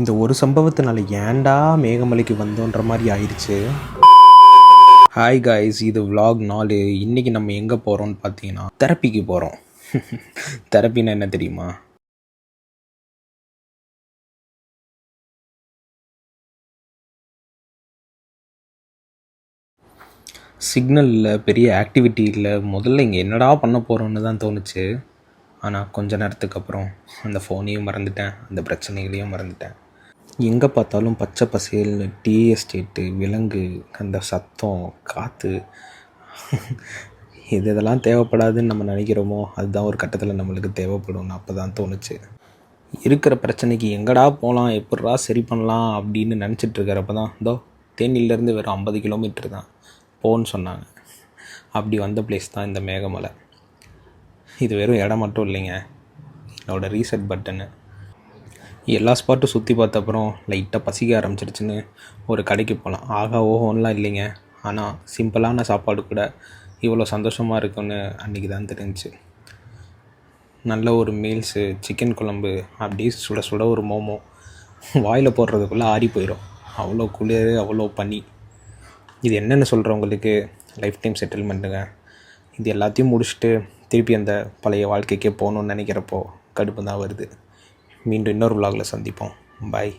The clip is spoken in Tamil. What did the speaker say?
இந்த ஒரு சம்பவத்தினால ஏன்டா மேகமலைக்கு வந்தோன்ற மாதிரி ஆயிடுச்சு. ஹாய் காய்ஸ், இது vlog 4. இன்றைக்கி நம்ம எங்கே போகிறோம்னு பார்த்தீங்கன்னா தெரப்பிக்கு போகிறோம். தெரப்பின்னா என்ன தெரியுமா? சிக்னல் இல்லை, பெரிய ஆக்டிவிட்டி இல்லை. முதல்ல இங்கே என்னடா பண்ண போகிறோன்னு தான் தோணுச்சு. ஆனால் கொஞ்ச நேரத்துக்கு அப்புறம் அந்த ஃபோனையும் மறந்துட்டேன், அந்த பிரச்சனைகளையும் மறந்துட்டேன். எங்கே பார்த்தாலும் பச்சை பசேல்னு டீ எஸ்டேட்டு, விலங்கு, அந்த சத்தம், காற்று, இதெல்லாம் தேவைப்படாதுன்னு நம்ம நினைக்கிறோமோ அதுதான் ஒரு கட்டத்தில் நம்மளுக்கு தேவைப்படும்னு அப்போ தான் தோணுச்சு. இருக்கிற பிரச்சனைக்கு எங்கடா போகலாம், எப்பட்றா சரி பண்ணலாம் அப்படின்னு நினச்சிட்டு இருக்கிறப்ப தான் தேனியிலேருந்து வெறும் 50 கிலோமீட்டர் தான் போன்னு சொன்னாங்க. அப்படி வந்த பிளேஸ் தான் இந்த மேகமலை. இது வெறும் இடம் மட்டும் இல்லைங்க, என்னோடய ரீசெட் பட்டனு. எல்லா ஸ்பாட்டும் சுற்றி பார்த்த அப்புறம் லைட்டாக பசிக்க ஆரம்பிச்சிருச்சுன்னு ஒரு கடைக்கு போகலாம். ஆகா ஓஹோன்லாம் இல்லைங்க, ஆனால் சிம்பிளான சாப்பாடு கூட இவ்வளோ சந்தோஷமாக இருக்குன்னு அன்றைக்கி தான் தெரிஞ்சிச்சு. நல்ல ஒரு மீல்ஸு, சிக்கன் குழம்பு, அப்படியே சுட சுட ஒரு மோமோ வாயில் போடுறதுக்குள்ளே ஆறி போயிடும். அவ்வளோ குளிர், அவ்வளோ பனி. இது என்னென்னு சொல்கிறவங்களுக்கு லைஃப் டைம் செட்டில்மெண்ட்டுங்க. இது எல்லாத்தையும் முடிச்சுட்டு திருப்பி அந்த பழைய வாழ்க்கைக்கே போகணுன்னு நினைக்கிறப்போ கடுப்பு தான் வருது. மீண்டும் இன்னொரு vlogல சந்திப்போம். பாய்.